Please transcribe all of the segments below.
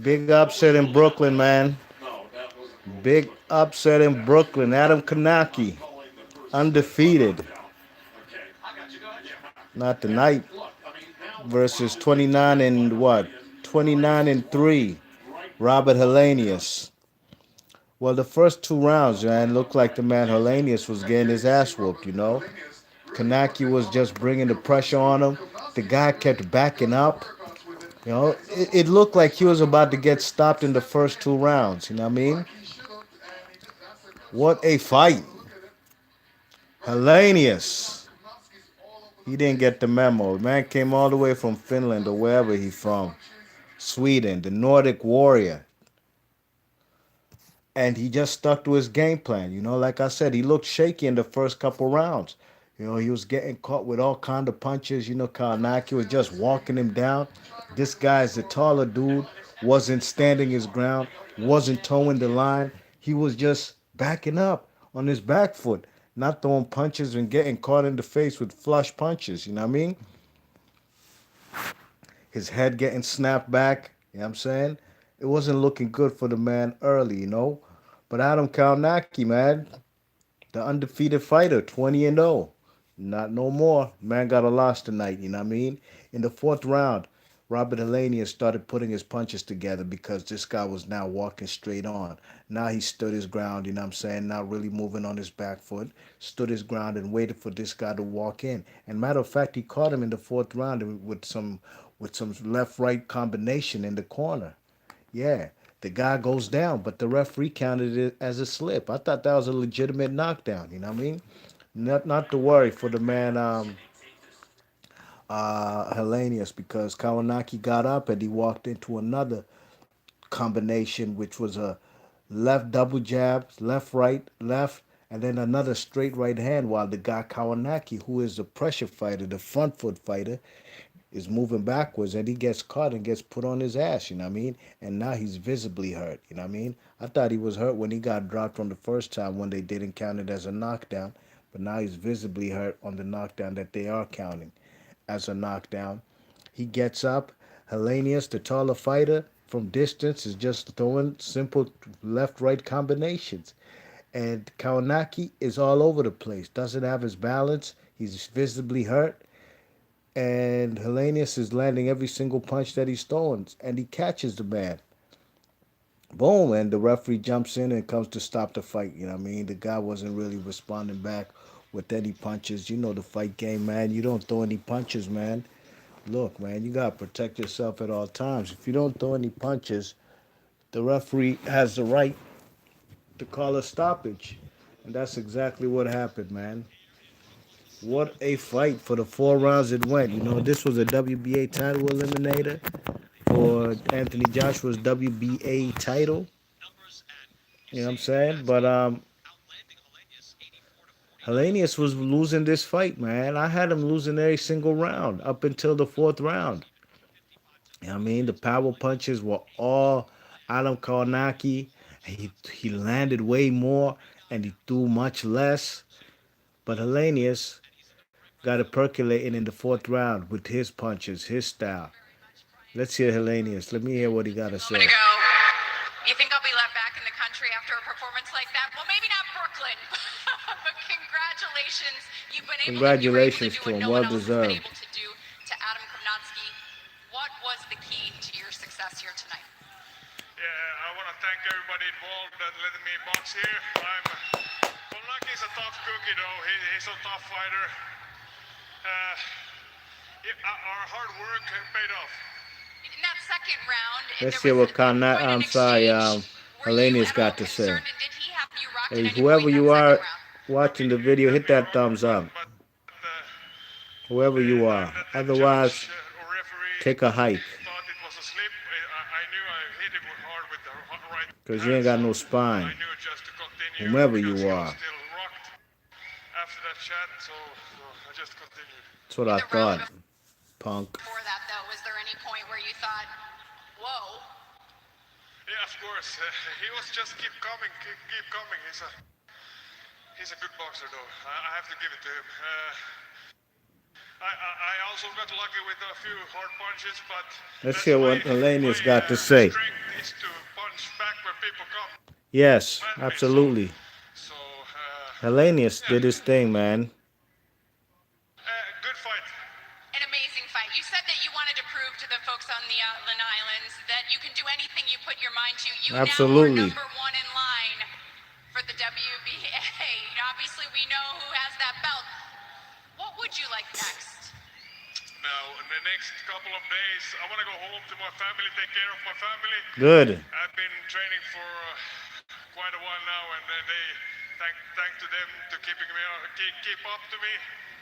Big upset in Brooklyn, man. Big upset in Brooklyn. Adam Kownacki, undefeated. Not tonight. Versus 29 and what? 29 and 3. Robert Helenius. Well, the first two rounds, man, looked like the man Helenius was getting his ass whooped, you know? Kownacki was just bringing the pressure on him. The guy kept backing up. You know, it looked like he was about to get stopped in the first two rounds. You know what I mean? What a fight. Helenius. He didn't get the memo. Man came all the way from Finland or wherever he from. Sweden, the Nordic warrior. And he just stuck to his game plan. You know, like I said, he looked shaky in the first couple rounds. You know, he was getting caught with all kind of punches. You know, Kownacki was just walking him down. This guy's a taller dude, wasn't standing his ground, wasn't towing the line. He was just backing up on his back foot, not throwing punches and getting caught in the face with flush punches. You know what I mean? His head getting snapped back. You know what I'm saying? It wasn't looking good for the man early, you know? But Adam Kownacki, man, the undefeated fighter, 20 and 0. Not no more. Man got a loss tonight, you know what I mean? In the fourth round, Robert Helenius started putting his punches together because this guy was now walking straight on. Now he stood his ground, you know what I'm saying? Not really moving on his back foot. Stood his ground and waited for this guy to walk in. And matter of fact, he caught him in the fourth round with some left right combination in the corner. Yeah, the guy goes down, but the referee counted it as a slip. I thought that was a legitimate knockdown. You know what I mean? Not to worry for the man Helenius because Kownacki got up and he walked into another combination, which was a left double jab, left right, left, and then another straight right hand. While the guy Kownacki, who is the pressure fighter, the front foot fighter, is moving backwards and he gets caught and gets put on his ass, you know what I mean? And now he's visibly hurt, you know what I mean? I thought he was hurt when he got dropped from the first time when they didn't count it as a knockdown, but now he's visibly hurt on the knockdown that they are counting as a knockdown. He gets up. Helenius, the taller fighter, from distance is just throwing simple left right combinations. And Kownacki is all over the place, doesn't have his balance. He's visibly hurt and Helenius is landing every single punch that he's throwing, and he catches the man. Boom, and the referee jumps in and comes to stop the fight. You know what I mean? The guy wasn't really responding back with any punches. You know the fight game, man. You don't throw any punches, man. Look, man, you got to protect yourself at all times. If you don't throw any punches, the referee has the right to call a stoppage. And that's exactly what happened, man. What a fight for the 4 rounds it went. You know, this was a WBA title eliminator for Anthony Joshua's WBA title. You know what I'm saying? But Helenius was losing this fight, man. I had him losing every single round up until the fourth round. You know what I mean? The power punches were all Adam Kownacki. He landed way more and he threw much less. But Helenius got it percolating in the fourth round with his punches, his style. Let's hear Helenius. Let me hear what he got to say. Ago, you think I'll be let back in the country after a performance like that? Well, maybe not Brooklyn, but congratulations. You've been able Congratulations to to do what him. no Well one else has been deserved. able to do to Adam Kownacki. What was the key to your success here tonight? Yeah, I want to thank everybody involved that let me box here. Kownacki is a tough cookie, though. He's a tough fighter. Our hard work paid off. In that second round, Let's there hear was what quite an exchange. Were you Helenius at all got to say. concerned, and did he have you rocked Hey, at any point whoever in that you second are round? watching the He video, had hit me that rocked, thumbs up. Whoever you are. the Otherwise, judge or referee take a hike. thought it was a slip. I knew I hit him hard with the right Because you hand, ain't got so no I spine. knew just to continue Whomever because you he was are. still rocked after that shot, so I just continued. That's what In I the round thought, punk. before that, though, was there any point where you thought, whoa? Yeah, of course. He was just keep coming, keep coming. He's a good boxer, though. I have to give it to him. I also got lucky with a few hard punches, but Let's that's hear my what Helenius got to say. strength Yes, Battery. absolutely. Helenius Yeah, did his thing, man. good fight. An amazing fight. You said that you wanted to prove to the folks on the Outland Islands that you can do anything you put your mind to. You now are Absolutely. number one in line for the WBA. Obviously, we know who has that belt. What would you like next? Now, in the next couple of days, I want to go home to my family, take care of my family. Good. I've been training for quite a while now, and they thank to them to keep up to me.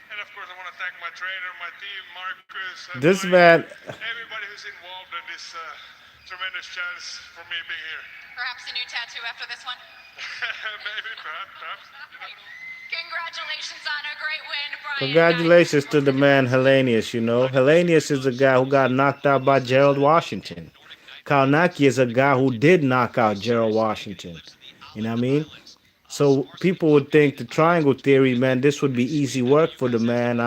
And of course, I want to thank my trainer, my team, Marcus, and This Mike, man, everybody who's involved in this tremendous chance for me being here. Perhaps a new tattoo after this one? Maybe, perhaps. Congratulations on a great win, Brian. congratulations to the man Helenius, you know. Helenius is a guy who got knocked out by Gerald Washington. Kownacki is a guy who did knock out Gerald Washington. You know what I mean? So people would think the triangle theory, man, this would be easy work for the man.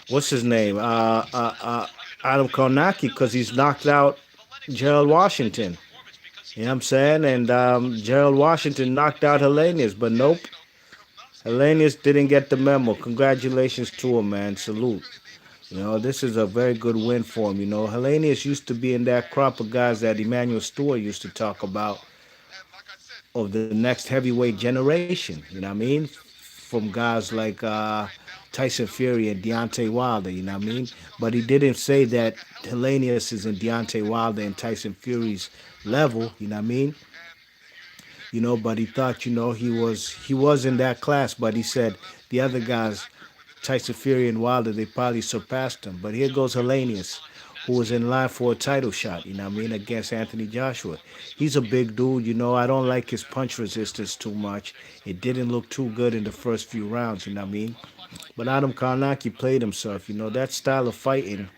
What's his name? Adam Kownacki, because he's knocked out Gerald Washington. You know what I'm saying? And Gerald Washington knocked out Helenius, but nope. Helenius didn't get the memo. Congratulations to him, man. Salute. You know, this is a very good win for him. You know, Helenius used to be in that crop of guys that Emmanuel Stewart used to talk about of the next heavyweight generation. You know what I mean? From guys like Tyson Fury and Deontay Wilder. You know what I mean? But he didn't say that Helenius is in Deontay Wilder and Tyson Fury's level. You know what I mean? You know, but he thought, you know, he was in that class, but he said the other guys, Tyson Fury and Wilder, they probably surpassed him. But here goes Helenius, who was in line for a title shot, you know what I mean, against Anthony Joshua. He's a big dude, you know. I don't like his punch resistance too much. It didn't look too good in the first few rounds, you know what I mean? But Adam Kownacki played himself, you know. That style of fighting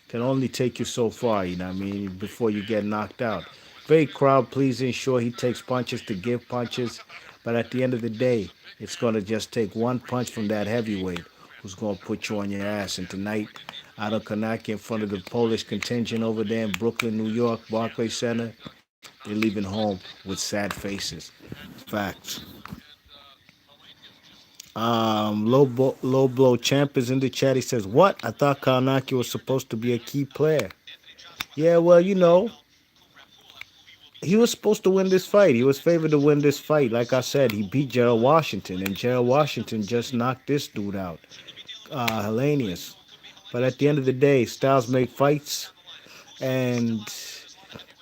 can only take you so far, you know what I mean, before you get knocked out. Very crowd pleasing, sure he takes punches to give punches, but at the end of the day, it's gonna just take one punch from that heavyweight who's gonna put you on your ass. And tonight, Adam Kownacki in front of the Polish contingent over there in Brooklyn, New York, Barclays Center, they're leaving home with sad faces. Facts. Low blow champ is in the chat. He says, "What? I thought Kownacki was supposed to be a key player." Yeah, well, you know, he was supposed to win this fight. He was favored to win this fight. Like I said, he beat Gerald Washington, and Gerald Washington just knocked this dude out, Helenius. But at the end of the day, styles make fights, and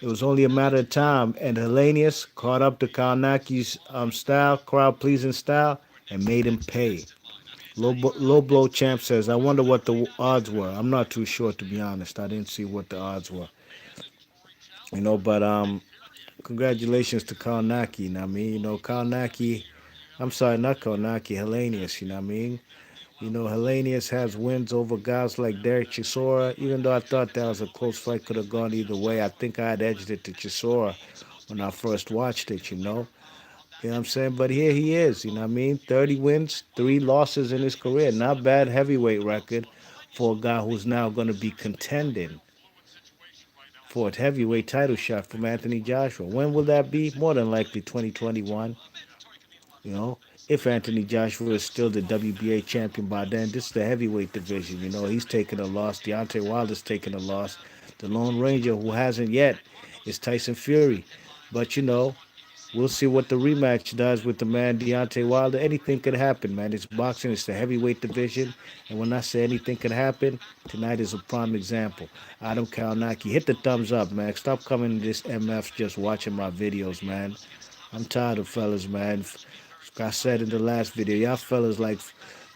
it was only a matter of time. And Helenius caught up to Kownacki's style, crowd pleasing style, and made him pay. Low blow champ says, "I wonder what the odds were." I'm not too sure, to be honest. I didn't see what the odds were, you know. But congratulations to Kownacki. You know what I mean? You know, Kownacki. I'm sorry, not Kownacki. Helenius. You know what I mean? You know, Helenius has wins over guys like Derek Chisora. Even though I thought that was a close fight, could have gone either way. I think I had edged it to Chisora when I first watched it. You know. You know what I'm saying? But here he is, you know what I mean? 30 wins, 3 losses in his career. Not bad heavyweight record for a guy who's now going to be contending for a heavyweight title shot from Anthony Joshua. When will that be? More than likely 2021. You know, if Anthony Joshua is still the WBA champion by then, this is the heavyweight division. You know, he's taking a loss. Deontay Wilder's taking a loss. The Lone Ranger, who hasn't yet, is Tyson Fury. But, you know, we'll see what the rematch does with the man Deontay Wilder. Anything could happen, man. It's boxing. It's the heavyweight division. And when I say anything could happen, tonight is a prime example. Adam Kownacki, hit the thumbs up, man. Stop coming to this MF just watching my videos, man. I'm tired of fellas, man. Like I said in the last video, y'all fellas like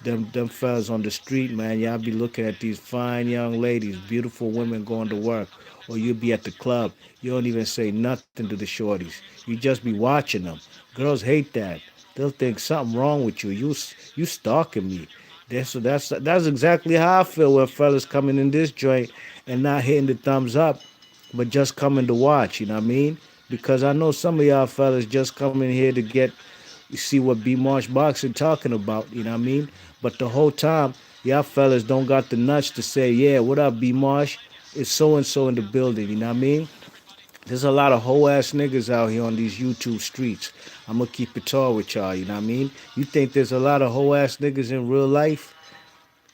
them fellas on the street, man. Y'all be looking at these fine young ladies, beautiful women going to work, or you'll be at the club. You don't even say nothing to the shorties. You just be watching them. Girls hate that. They'll think something wrong with you. You stalking me. That's exactly how I feel when fellas coming in this joint and not hitting the thumbs up, but just coming to watch. You know what I mean? Because I know some of y'all fellas just coming here to get you see what B Marsh Boxing talking about, you know what I mean? But the whole time, y'all fellas don't got the nuts to say, yeah, what up, B Marsh? It's so and so in the building, you know what I mean? There's a lot of whole ass niggas out here on these YouTube streets. I'm gonna keep it tall with y'all, you know what I mean? You think there's a lot of whole ass niggas in real life?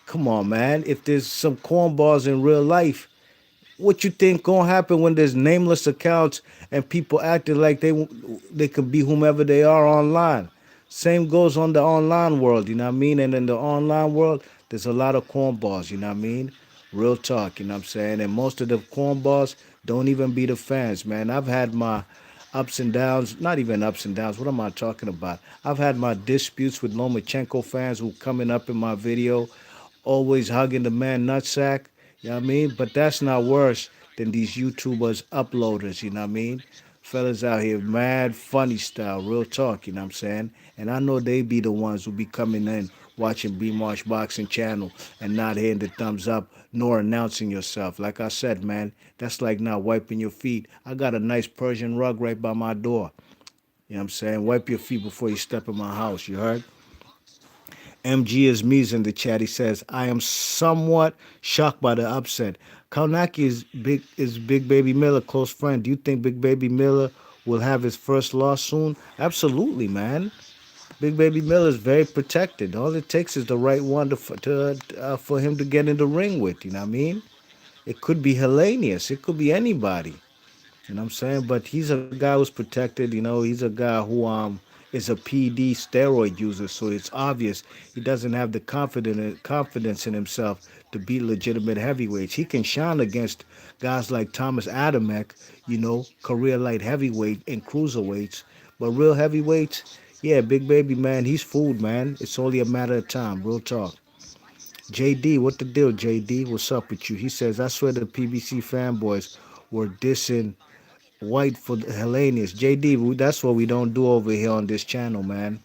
Come on, man. If there's some cornballs in real life, what you think gonna happen when there's nameless accounts and people acting like they could be whomever they are online? Same goes on the online world, you know what I mean? And in the online world, there's a lot of cornballs, you know what I mean? Real talk, you know what I'm saying? And most of the cornballs don't even be the fans, man. I've had my ups and downs, not even ups and downs. What am I talking about? I've had my disputes with Lomachenko fans who coming up in my video, always hugging the man nutsack. You know what I mean? But that's not worse than these YouTubers, uploaders, you know what I mean? Fellas out here, mad funny style, real talk, you know what I'm saying? And I know they be the ones who be coming in watching B Marsh Boxing Channel and not hitting the thumbs up nor announcing yourself. Like I said, man, that's like not wiping your feet. I got a nice Persian rug right by my door. You know what I'm saying? Wipe your feet before you step in my house, you heard? MG is me's in the chat. He says, I am somewhat shocked by the upset. Kownacki is Big Baby Miller close friend. Do you think Big Baby Miller will have his first loss soon? Absolutely, man. Big Baby Miller is very protected. All it takes is the right one for him to get in the ring with. You know what I mean? It could be Helenius. It could be anybody. You know what I'm saying? But he's a guy who's protected. You know, he's a guy who is a PD steroid user, so it's obvious he doesn't have the confidence in himself to beat legitimate heavyweights. He can shine against guys like Thomas Adamek, you know, career light heavyweight and cruiserweights. But real heavyweights, yeah, Big Baby man, he's food, man. It's only a matter of time. Real talk. JD, what the deal, JD? What's up with you? He says, I swear the PBC fanboys were dissing White for the Helenius. JD, that's what we don't do over here on this channel, man.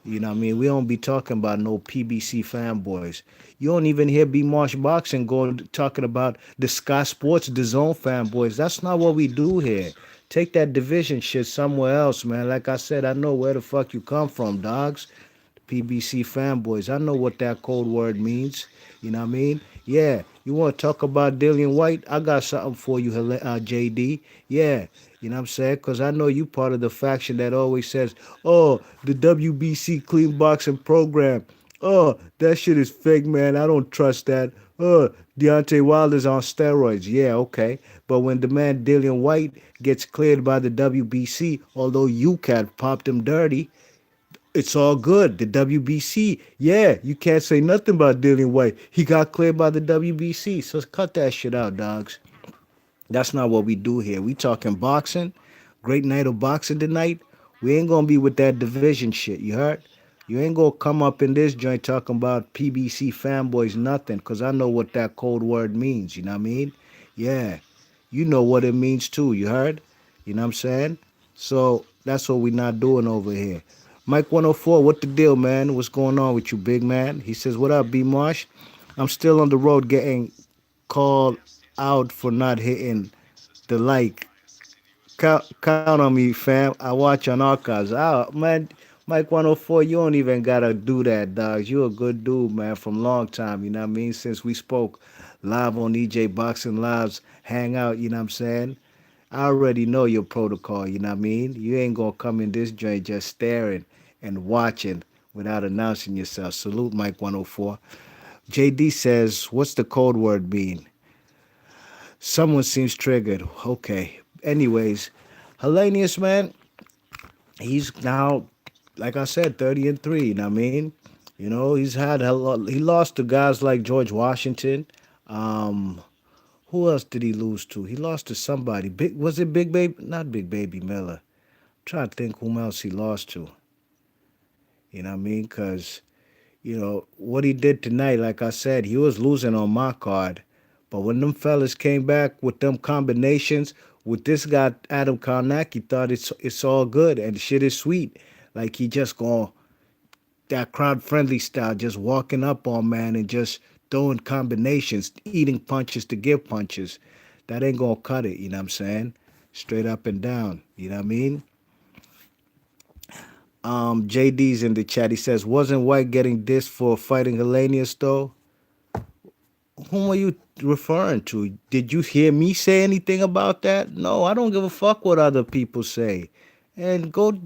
You know what I mean? We don't be talking about no PBC fanboys. You don't even hear B Marsh Boxing going talking about the Sky Sports, the Zone fanboys. That's not what we do here. Take that division shit somewhere else, man. Like I said, I know where the fuck you come from, dogs. PBC fanboys. I know what that code word means. You know what I mean? Yeah. You want to talk about Dillian White? I got something for you, JD. Yeah. You know what I'm saying? Because I know you part of the faction that always says, oh, the WBC clean boxing program. Oh, that shit is fake, man. I don't trust that. Deontay Wilder's on steroids. Yeah, okay. But when the man Dillian White gets cleared by the WBC, although UCAT popped him dirty, it's all good. The WBC, yeah, you can't say nothing about Dillian White. He got cleared by the WBC. So cut that shit out, dogs. That's not what we do here. We talking boxing. Great night of boxing tonight. We ain't gonna be with that division shit. You heard? You ain't gonna come up in this joint talking about PBC fanboys nothing, cause I know what that code word means. You know what I mean? Yeah, you know what it means too. You heard? You know what I'm saying? So that's what we not doing over here. Mike 104, what the deal, man? What's going on with you, big man? He says, what up, B Marsh? I'm still on the road getting called out for not hitting the like. Count on me, fam. I watch on archives. Man, Mike 104, you don't even gotta do that, dog. You a good dude, man, from long time, you know what I mean? Since we spoke live on EJ Boxing Lives, hang out, you know what I'm saying? I already know your protocol, you know what I mean? You ain't gonna come in this joint just staring and watching without announcing yourself. Salute, Mike 104. JD says, what's the code word mean? Someone seems triggered. Okay. Anyways, Helenius, man, he's now, like I said, 30-3. You know what I mean? You know, he lost to guys like George Washington. Um, who else did he lose to? He lost to somebody. Was it Big Baby? Not Big Baby Miller. I'm trying to think whom else he lost to. You know what I mean? Because what he did tonight, like I said, he was losing on my card. But when them fellas came back with them combinations, with this guy, Adam Kownacki, thought it's all good and the shit is sweet. Like he just going that crowd friendly style, just walking up on man and just throwing combinations, eating punches to give punches. That ain't gonna cut it, you know what I'm saying? Straight up and down. You know what I mean? JD's in the chat. He says, wasn't White getting dissed for fighting Helenius though? Whom are you referring to? Did you hear me say anything about that? No, I don't give a fuck what other people say. And go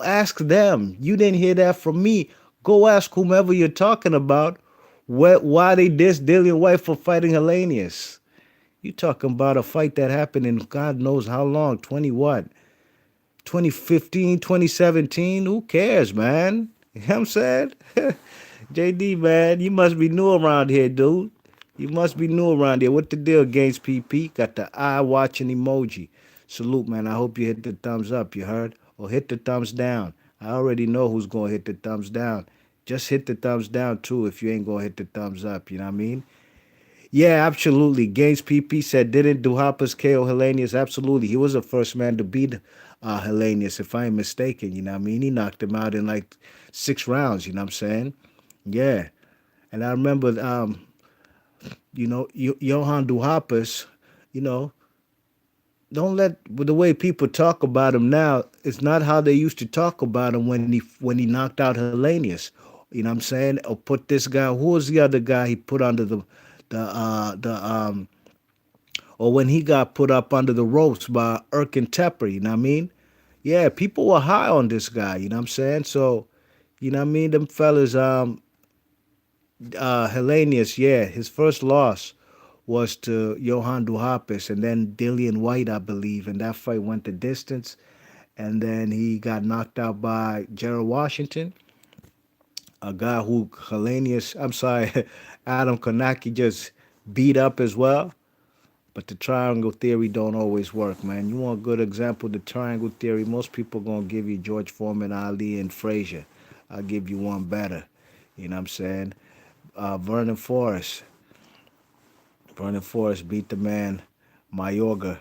ask them. You didn't hear that from me. Go ask whomever you're talking about why they diss Dillian White for fighting Helenius. You talking about a fight that happened in God knows how long, 20 what? 2015, 2017? Who cares, man? You know what I'm saying? JD, man, you must be new around here, dude. You must be new around here. What the deal, Games PP? Got the eye watching emoji. Salute, man. I hope you hit the thumbs up, you heard? Or hit the thumbs down. I already know who's going to hit the thumbs down. Just hit the thumbs down, too, if you ain't going to hit the thumbs up. You know what I mean? Yeah, absolutely. Gaines PP said, didn't Duhaupas KO Helenius? Absolutely. He was the first man to beat Helenius, if I ain't mistaken. You know what I mean? He knocked him out in like 6 rounds, you know what I'm saying? Yeah. And I remember, Johan Duhaupas, you know, don't let the way people talk about him now. It's not how they used to talk about him when he knocked out Helenius. You know what I'm saying? Or put this guy. Who was the other guy he put under the or when he got put up under the ropes by Erkin Tepper? You know what I mean? Yeah, people were high on this guy. You know what I'm saying? So, you know what I mean? Them fellas. Helenius, yeah, his first loss was to Johan Duhaupas and then Dillian White, I believe, and that fight went the distance. And then he got knocked out by Gerald Washington, a guy who Helenius, I'm sorry, Adam Kownacki just beat up as well. But the triangle theory don't always work, man. You want a good example of the triangle theory? Most people gonna give you George Foreman, Ali, and Frazier. I'll give you one better. You know what I'm saying? Vernon Forrest. Vernon Forrest beat the man Mayorga.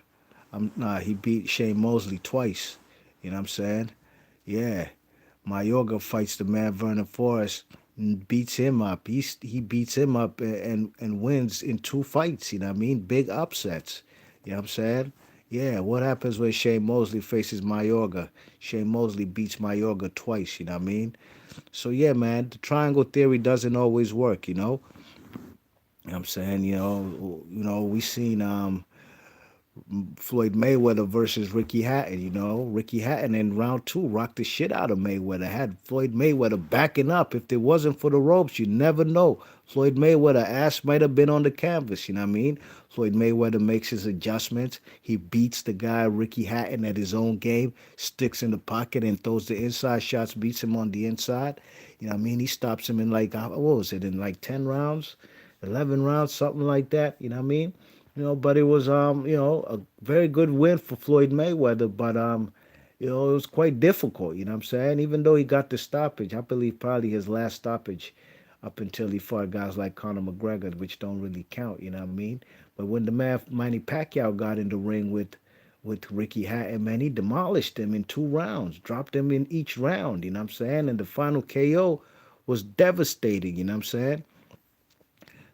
He beat Shane Mosley twice. You know what I'm saying? Yeah. Mayorga fights the man Vernon Forrest and beats him up. He beats him up and wins in 2 fights. You know what I mean? Big upsets. You know what I'm saying? Yeah. What happens when Shane Mosley faces Mayorga? Shane Mosley beats Mayorga twice. You know what I mean? So yeah, man, the triangle theory doesn't always work. You know what I'm saying? We seen Floyd Mayweather versus Ricky Hatton. Ricky Hatton in round 2 rocked the shit out of Mayweather. Had Floyd Mayweather backing up. If it wasn't for the ropes, you never know. Floyd Mayweather ass might have been on the canvas. You know what I mean? Floyd Mayweather makes his adjustments. He beats the guy Ricky Hatton at his own game. Sticks in the pocket and throws the inside shots. Beats him on the inside. You know what I mean? He stops him in like what was it? In like 10 rounds. 11 rounds, something like that. You know what I mean? But it was a very good win for Floyd Mayweather, but it was quite difficult. You know what I'm saying? Even though he got the stoppage, I believe probably his last stoppage up until he fought guys like Conor McGregor, which don't really count. You know what I mean? But when the man Manny Pacquiao got in the ring with Ricky Hatton, man, he demolished him in 2 rounds, dropped him in each round. You know what I'm saying? And the final KO was devastating. You know what I'm saying?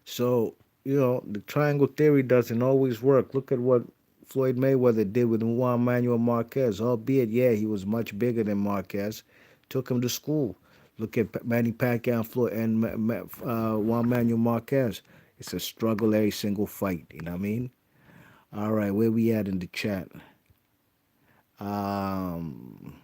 So, the triangle theory doesn't always work. Look at what Floyd Mayweather did with Juan Manuel Marquez, albeit, yeah, he was much bigger than Marquez. Took him to school. Look at Manny Pacquiao and Floyd and Juan Manuel Marquez. It's a struggle every single fight. You know what I mean? All right, where we at in the chat? Um,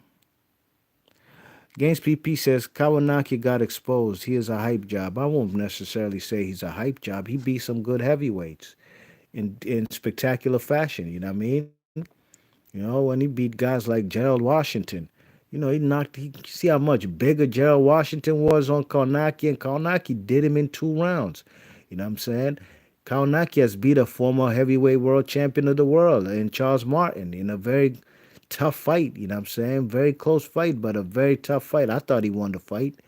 Games PP says Kownacki got exposed. He is a hype job. I won't necessarily say he's a hype job. He beat some good heavyweights in spectacular fashion. You know what I mean? When he beat guys like Gerald Washington, he see how much bigger Gerald Washington was on Kownacki, and Kownacki did him in 2 rounds. You know what I'm saying? Kownacki has beat a former heavyweight world champion of the world in Charles Martin in a very tough fight. You know what I'm saying? Very close fight, but a very tough fight. I thought he won the fight.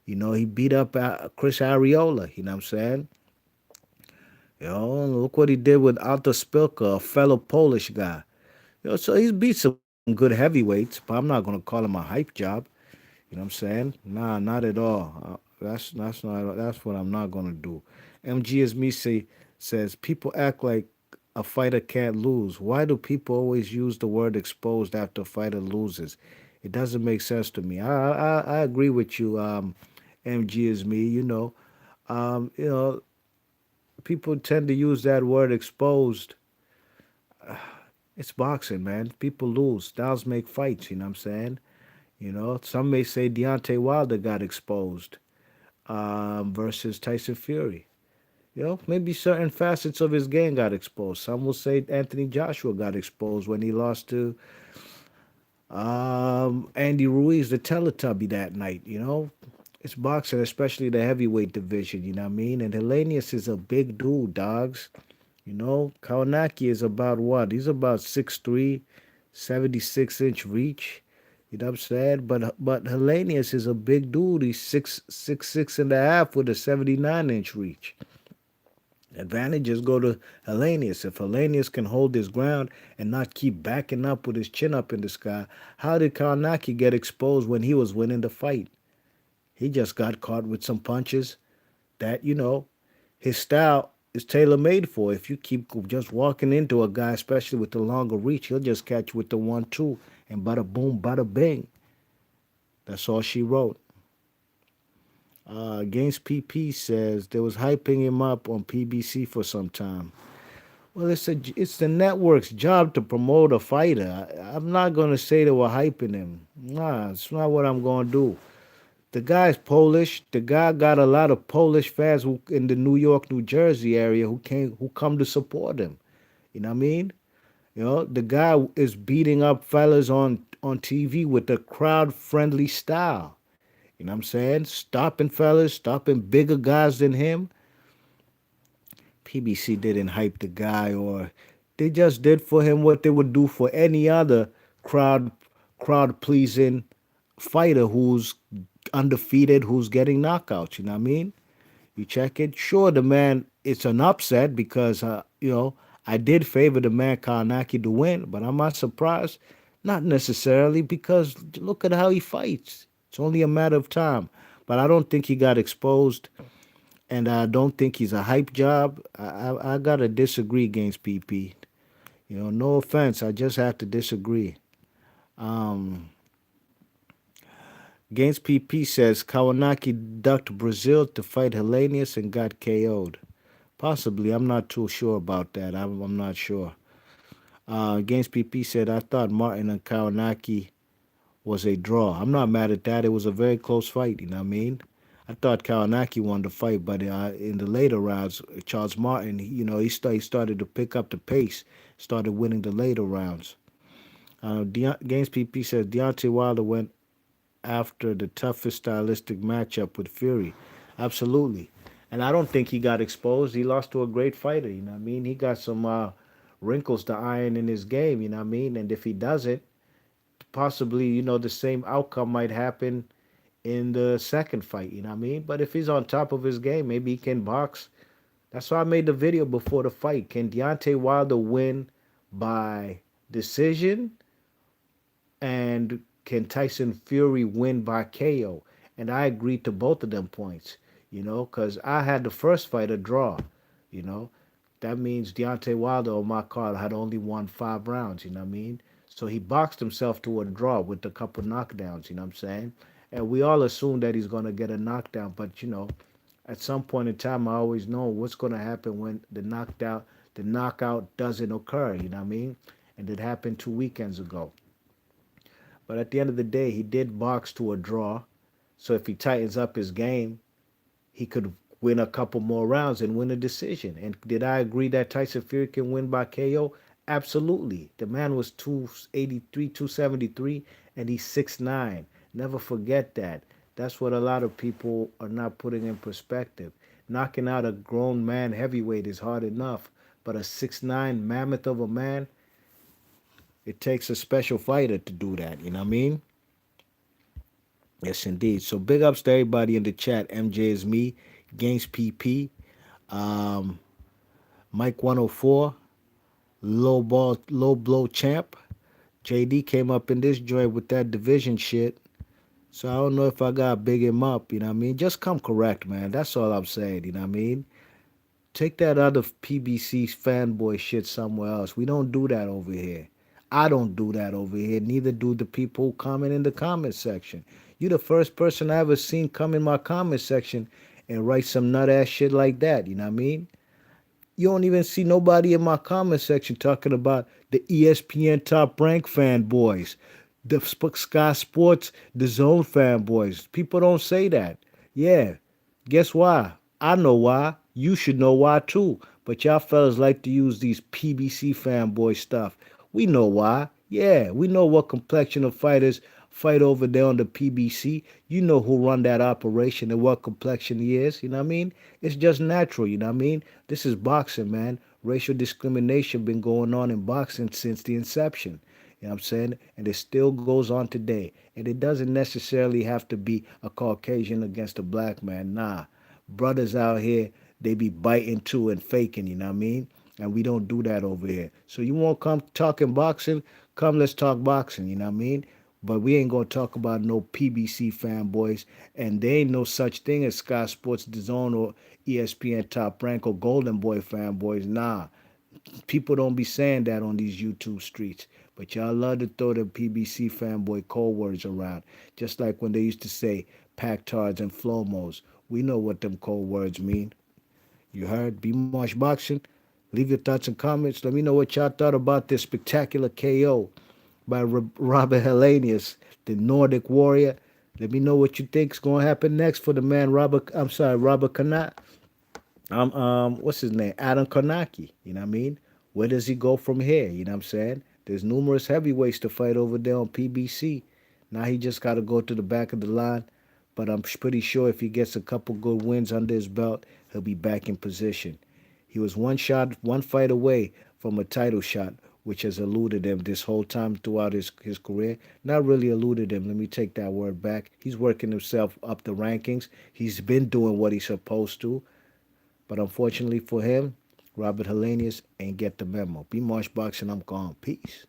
He beat up Chris Ariola. You know what I'm saying? Look what he did with Alta Spilka, a fellow Polish guy. So he's beat some good heavyweights, but I'm not gonna call him a hype job. You know what I'm saying? Nah, not at all. That's what I'm not gonna do. MG as me says people act like a fighter can't lose. Why do people always use the word exposed after a fighter loses? It doesn't make sense to me. I agree with you, MG as me. Um, you know, people tend to use that word exposed. It's boxing, man. People lose. Styles make fights, you know what I'm saying? Some may say Deontay Wilder got exposed versus Tyson Fury. Maybe certain facets of his game got exposed. Some will say Anthony Joshua got exposed when he lost to Andy Ruiz, the Teletubby, that night. It's boxing, especially the heavyweight division. You know what I mean? And Helenius is a big dude, dogs. Kownacki is about what? He's about 6'3", 76-inch reach. You know what I'm saying? But Helenius is a big dude. He's six and a half with a 79-inch reach. Advantages go to Helenius. If Helenius can hold his ground and not keep backing up with his chin up in the sky, how did Kownacki get exposed when he was winning the fight? He just got caught with some punches that, his style is tailor made for. If you keep just walking into a guy, especially with the longer reach, he'll just catch you with the 1-2 and bada boom, bada bing. That's all she wrote. Against PP says there was hyping him up on PBC for some time. Well, it's the network's job to promote a fighter. I'm not gonna say they were hyping him. Nah, it's not what I'm gonna do. The guy's Polish. The guy got a lot of Polish fans in the New York, New Jersey area who come to support him. You know what I mean? The guy is beating up fellas on TV with a crowd friendly style. You know what I'm saying? Stopping fellas, stopping bigger guys than him. PBC didn't hype the guy, or they just did for him what they would do for any other crowd crowd pleasing fighter who's undefeated, who's getting knockouts. You know what I mean? You check it. Sure, the man, it's an upset because I did favor the man Kownacki to win, but I'm not surprised. Not necessarily, because look at how he fights. It's only a matter of time. But I don't think he got exposed, and I don't think he's a hype job. I gotta disagree against PP. No offense, I just have to disagree. Um, Against PP says Kownacki ducked Brazil to fight Helenius and got KO'd. Possibly, I'm not too sure about that. I'm not sure. Against PP said, I thought Martin and Kownacki was a draw. I'm not mad at that. It was a very close fight, you know what I mean? I thought Kownacki won the fight, but in the later rounds, Charles Martin, he started to pick up the pace, started winning the later rounds. Against PP says Deontay Wilder went after the toughest stylistic matchup with Fury. Absolutely. And I don't think he got exposed. He lost to a great fighter, you know what I mean? He got some wrinkles to iron in his game, you know what I mean? And if he doesn't, possibly, the same outcome might happen in the second fight, you know what I mean? But if he's on top of his game, maybe he can box. That's why I made the video before the fight. Can Deontay Wilder win by decision? And can Tyson Fury win by KO? And I agreed to both of them points, because I had the first fight a draw, you know. That means Deontay Wilder on my card had only won 5 rounds, you know what I mean? So he boxed himself to a draw with a couple knockdowns, you know what I'm saying? And we all assume that he's going to get a knockdown, but, at some point in time, I always know what's going to happen when the knockout doesn't occur, you know what I mean? And it happened 2 weekends ago. But at the end of the day, he did box to a draw. So if he tightens up his game, he could win a couple more rounds and win a decision. And did I agree that Tyson Fury can win by KO? Absolutely. The man was 283, 273, and he's 6'9". Never forget that. That's what a lot of people are not putting in perspective. Knocking out a grown man heavyweight is hard enough, but a 6'9" mammoth of a man, it takes a special fighter to do that, you know what I mean? Yes, indeed. So big ups to everybody in the chat. MJ is me, Games PP, um, Mike 104, low blow champ. JD came up in this joint with that division shit. So I don't know if I gotta big him up, you know what I mean? Just come correct, man. That's all I'm saying, you know what I mean? Take that other PBC fanboy shit somewhere else. We don't do that over here. I don't do that over here. Neither do the people who comment in the comment section. You the first person I ever seen come in my comment section and write some nut ass shit like that. You know what I mean? You don't even see nobody in my comment section talking about the ESPN Top Rank fanboys, the Sky Sports, the Zone fanboys. People don't say that. Yeah, guess why? I know why. You should know why too. But y'all fellas like to use these PBC fanboy stuff. We know why. Yeah, we know what complexion of fighters fight over there on the PBC. You know who run that operation and what complexion he is. You know what I mean? It's just natural. You know what I mean? This is boxing, man. Racial discrimination been going on in boxing since the inception. You know what I'm saying? And it still goes on today. And it doesn't necessarily have to be a Caucasian against a black man. Nah. Brothers out here, they be biting too and faking, you know what I mean? And we don't do that over here. So you want to come talking boxing? Come, let's talk boxing, you know what I mean? But we ain't gonna talk about no PBC fanboys, and there ain't no such thing as Sky Sports DAZN or ESPN Top Rank or Golden Boy fanboys. Nah, people don't be saying that on these YouTube streets. But y'all love to throw the PBC fanboy code words around, just like when they used to say Pactards and Flomos. We know what them code words mean. You heard? Be Marsh Boxing. Leave your thoughts and comments. Let me know what y'all thought about this spectacular KO by Robert Helenius, the Nordic warrior. Let me know what you think's gonna happen next for the man Robert. I'm sorry, Robert Kanat. What's his name? Adam Kownacki. You know what I mean? Where does he go from here? You know what I'm saying? There's numerous heavyweights to fight over there on PBC. Now he just got to go to the back of the line. But I'm pretty sure if he gets a couple good wins under his belt, he'll be back in position. He was one shot, one fight away from a title shot, which has eluded him this whole time throughout his career. Not really eluded him. Let me take that word back. He's working himself up the rankings. He's been doing what he's supposed to. But unfortunately for him, Robert Helenius ain't get the memo. Be Marsh Boxing, I'm gone. Peace.